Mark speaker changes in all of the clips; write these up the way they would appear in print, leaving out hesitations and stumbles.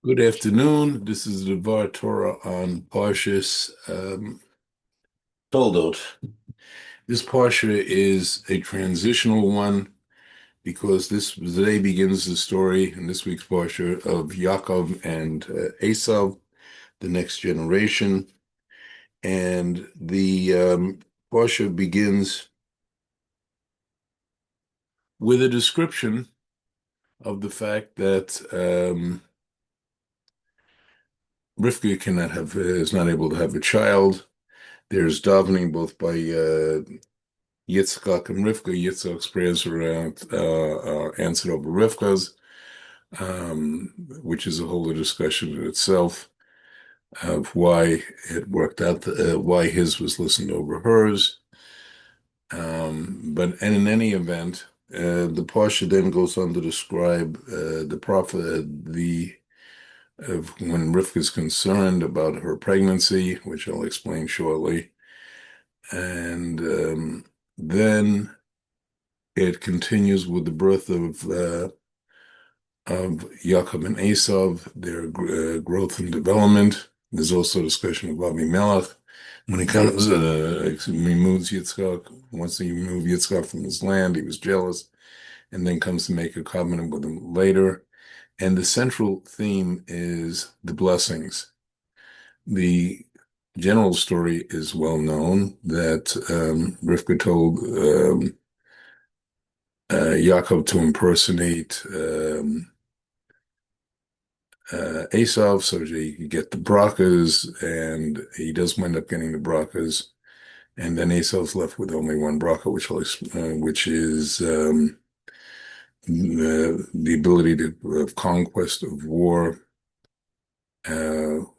Speaker 1: Good afternoon. This is the Var Torah on Parshas Toldot. This Parsha is a transitional one because this today begins the story in this week's Parsha of Yaakov and Esav, the next generation. And the Parsha begins with a description of the fact that Rivka is not able to have a child. There's davening both by Yitzchak and Rivka. Yitzchak's prayers are answered over Rivka's, which is a whole discussion in itself of why it worked out, why his was listened over hers. But in any event, the Parsha then goes on to describe the prophet, the of when Rivka is concerned about her pregnancy, which I'll explain shortly, and then it continues with the birth of Yaakov and Esav, their growth and development. There's also discussion of Avimelech. When he comes, removes Yitzchak, once he removed Yitzchak from his land, he was jealous, and then comes to make a covenant with him later. And the central theme is the blessings. The general story is well known that Rivka told Yaakov to impersonate Esav so that he could get the brachas, and he does wind up getting the brachas. And then Esav's left with only one bracha, which is the ability of conquest of war,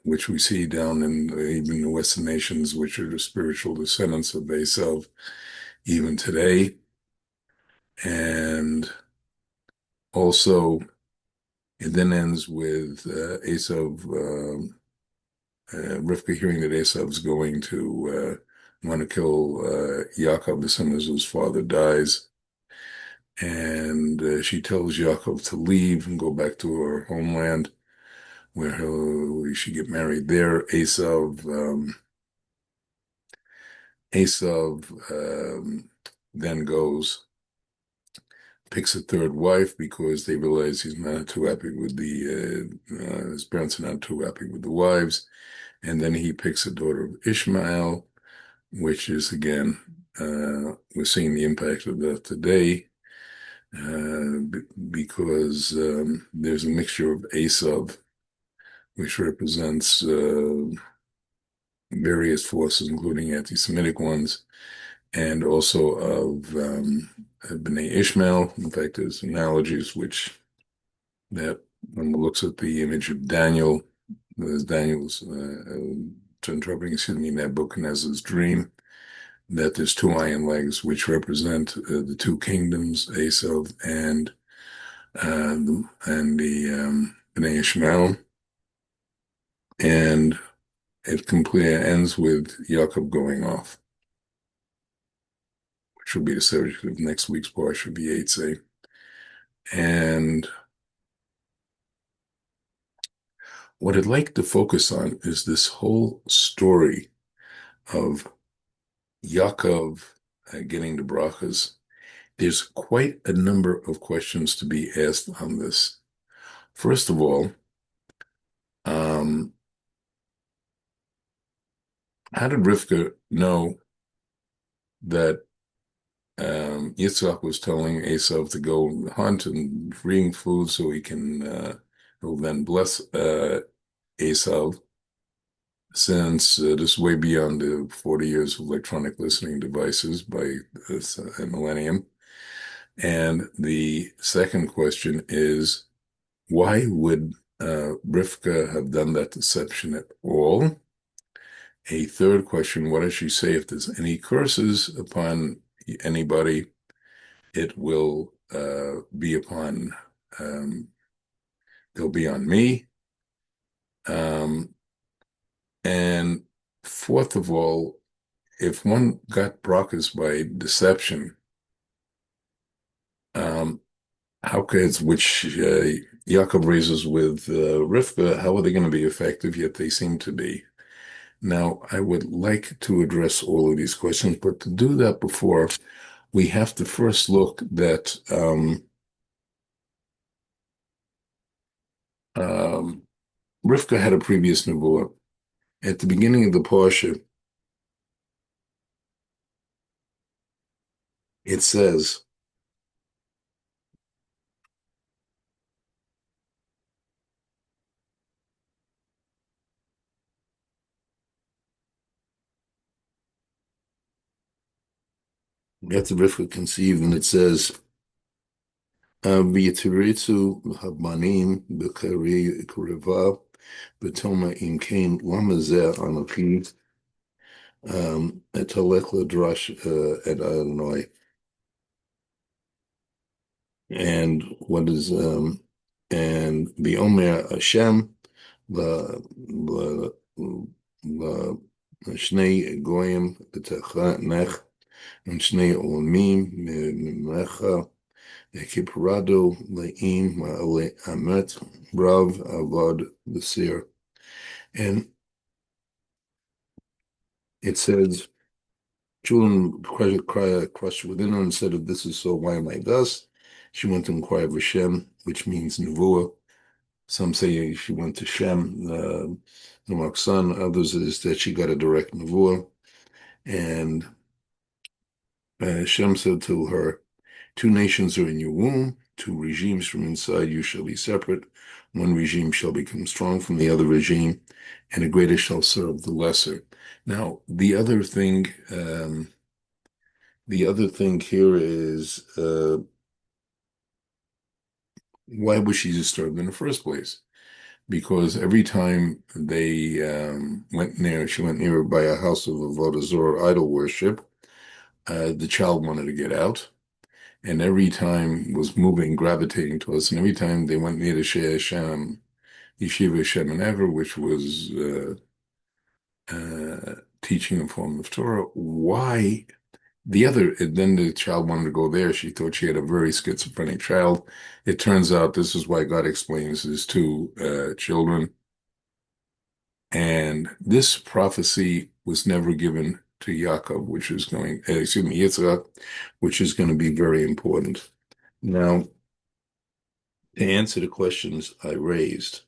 Speaker 1: which we see down in even the Western nations, which are the spiritual descendants of Esav even today. And also, it then ends with Esav, Rivka hearing that Esav's going to want to kill Yaakov as soon as his father dies. And she tells Yaakov to leave and go back to her homeland where he should get married there. Esav then goes, picks a third wife because they realize he's not too happy with his parents are not too happy with the wives. And then he picks a daughter of Ishmael, which is again, we're seeing the impact of that today, because there's a mixture of Esav, which represents various forces, including anti-Semitic ones, and also of B'nai Ishmael. In fact, there's analogies that when one looks at the image of Daniel, there's Daniel's interpreting, Nebuchadnezzar's dream, that there's two iron legs which represent the two kingdoms, Esav and the Bnei Ishmael, and it completely ends with Yaakov going off, which will be the subject of next week's parsha, Vayetze. And what I'd like to focus on is this whole story of Yaakov getting the brachas. There's quite a number of questions to be asked on this. First of all, how did Rivka know that Yitzhak was telling Esav to go hunt and bring food so he'll then bless Esav, since this is way beyond the 40 years of electronic listening devices by a millennium. And the second question is, why would Rivka have done that deception at all? A third question, what does she say if there's any curses upon anybody? It will be upon, they'll be on me. And fourth of all, if one got brachas by deception, how could, which Yaakov raises with Rivka, how are they going to be effective? Yet they seem to be. Now, I would like to address all of these questions, but to do that before, we have to first look that um, Rivka had a previous nevuah. At the beginning of the Parsha, it says, after Rivka conceived, and it says, V'yitiritzu habanim b'kari kureva b'toma im kain lamazeh anapi etalech ladrash et Adonai. And what is and the Omer Hashem la la shnei goyim b'techanech and shnei olamim mecha kiparado le'im ma'ale amet rav avad b'sir. And it says, children crushed within her and said, if this is so, why am I thus? She went to inquire of Hashem, which means Nevuah. Some say she went to Shem, Noach's son. Others is that she got a direct Nevuah. And Shem said to her, two nations are in your womb, two regimes from inside you shall be separate. One regime shall become strong from the other regime, and the greater shall serve the lesser. Now, the other thing here is why was she disturbed in the first place? Because every time they she went near by a house of avodah zarah idol worship. The child wanted to get out, and every time was moving, gravitating to us. And every time they went near the Hashem, Yeshiva Shem and Ever, which was teaching a form of Torah, why? Then the child wanted to go there. She thought she had a very schizophrenic child. It turns out this is why God explains his two children. And this prophecy was never given to Yaakov, Yitzchak, which is going to be very important. Now, to answer the questions I raised,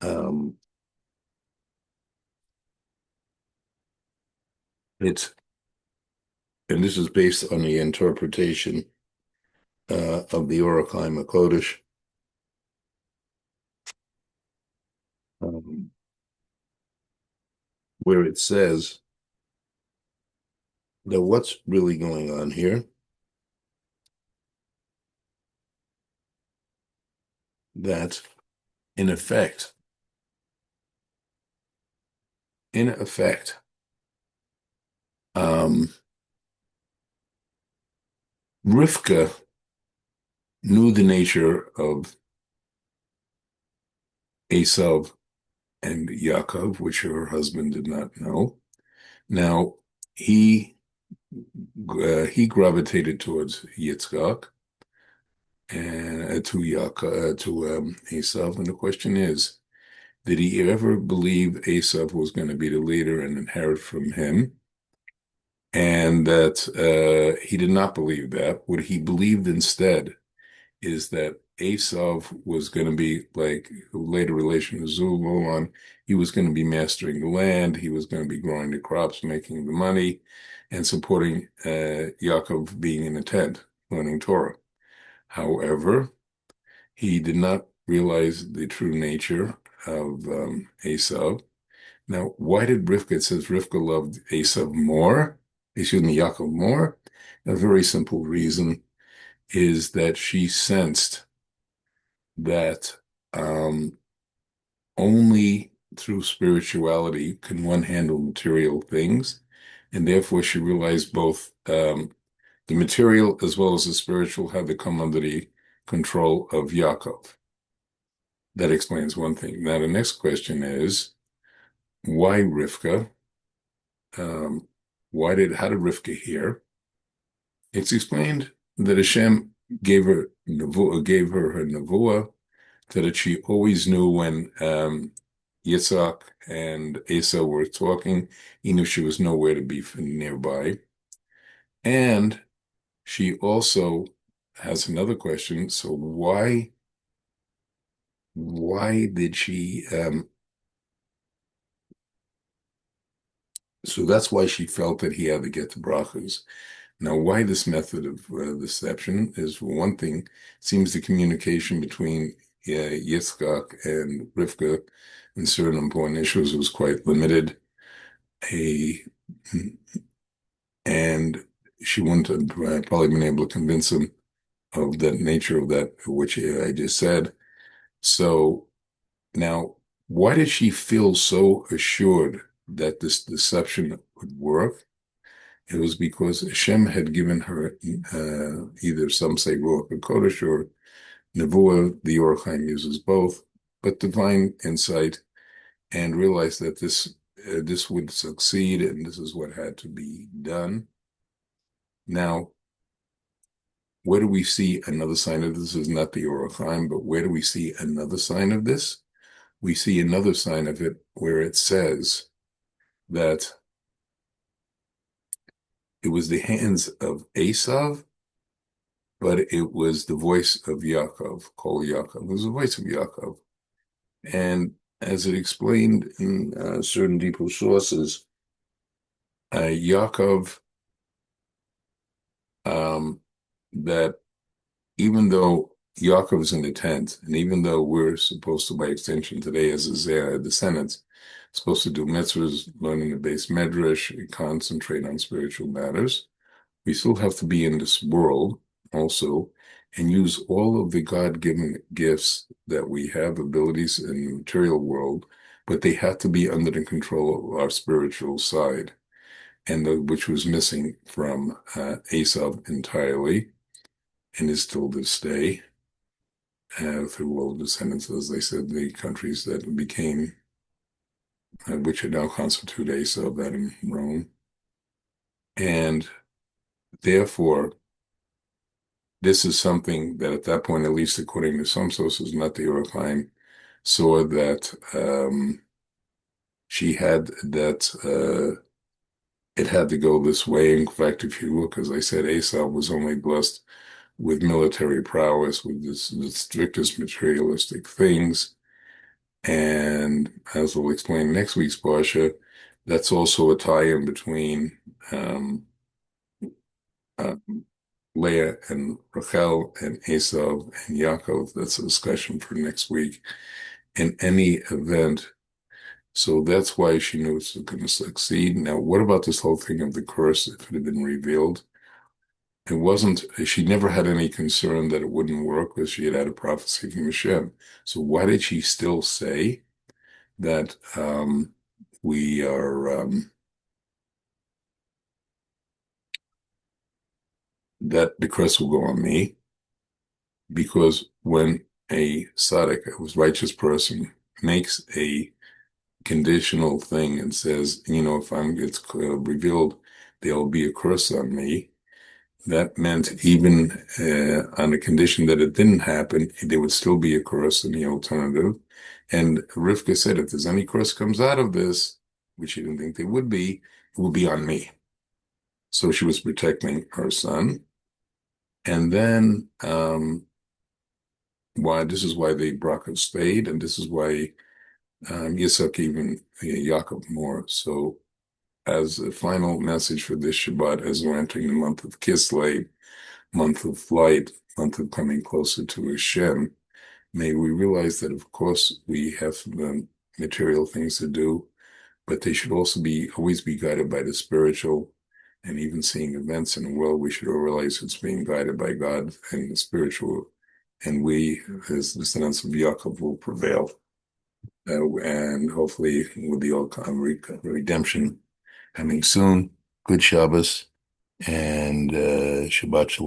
Speaker 1: and this is based on the interpretation of the Orach HaKodesh. Where it says that what's really going on here, that in effect, Rivka knew the nature of Esav and Yaakov, which her husband did not know. Now, he gravitated towards Yitzchak and to Esav, and the question is, did he ever believe Esav was going to be the leader and inherit from him? And that he did not believe that. What he believed instead is that Esav was going to be like later relation to Zul. He was going to be mastering the land. He was going to be growing the crops, making the money, and supporting Yaakov being in the tent, learning Torah. However, he did not realize the true nature of Esav. Now, why did Rivka, it says Rivka loved Esav more, Yaakov more? A very simple reason is that she sensed that only through spirituality can one handle material things, and therefore she realized both the material as well as the spiritual had to come under the control of Yaakov. That explains one thing. Now the next question is, why Rivka? How did Rivka hear? It's explained that Hashem gave her her nevuah, so that she always knew when Yitzhak and Esau were talking, he knew she was nowhere to be nearby. And she also has another question. So why did she so that's why she felt that he had to get the brachas. Now, why this method of deception is, for one thing, it seems the communication between Yitzchak and Rivka in certain important issues was quite limited. A, and she wouldn't have probably been able to convince him of the nature of that, which I just said. So now, why did she feel so assured that this deception would work? It was because Hashem had given her either some say Ruach HaKodesh or Nevuah, the Or Chaim uses both, but divine insight, and realized that this would succeed and this is what had to be done. Now, where do we see another sign of this? This is not the Or Chaim, but where do we see another sign of this? We see another sign of it where it says that it was the hands of Esav, but it was the voice of Yaakov, called Yaakov. It was the voice of Yaakov. And as it explained in certain deeper sources, Yaakov, that even though Yaakov is in the tent, and even though we're supposed to, by extension today, as his descendants, supposed to do mitzvahs, learning the base medrash, concentrate on spiritual matters, we still have to be in this world also and use all of the God-given gifts that we have, abilities in the material world, but they have to be under the control of our spiritual side, and which was missing from Esav entirely and is still to this day through all descendants, as they said, the countries that became, which now constitute Esav, Adam, Rome. And therefore, this is something that at that point, at least according to some sources, not the Or Chaim, saw that she had that it had to go this way. In fact, if you look, as I said, Esau was only blessed with military prowess, with the strictest materialistic things. And as we'll explain next week's Parsha, that's also a tie-in between uh, Leah and Rachel and Esau and Yaakov. That's a discussion for next week. In any event, so that's why she knew it's going to succeed. Now, what about this whole thing of the curse if it had been revealed? It wasn't, she never had any concern that it wouldn't work because she had had a prophecy from Hashem. So why did she still say that we are, that the curse will go on me? Because when a tzaddik, a righteous person, makes a conditional thing and says, if it's revealed, there'll be a curse on me. That meant even on the condition that it didn't happen, there would still be a curse in the alternative. And Rivka said, if there's any curse comes out of this, which she didn't think there would be, it will be on me. So she was protecting her son. And then this is why the brachas stayed, and this is why Yitzhak even Yaakov more. So as a final message for this Shabbat, as we're entering the month of Kislev, month of light, month of coming closer to Hashem, may we realize that, of course, we have material things to do, but they should also always be guided by the spiritual. And even seeing events in the world, we should realize it's being guided by God and the spiritual. And we, as descendants of Yaakov, will prevail. And hopefully, with the redemption coming soon, good Shabbos and Shabbat Shalom.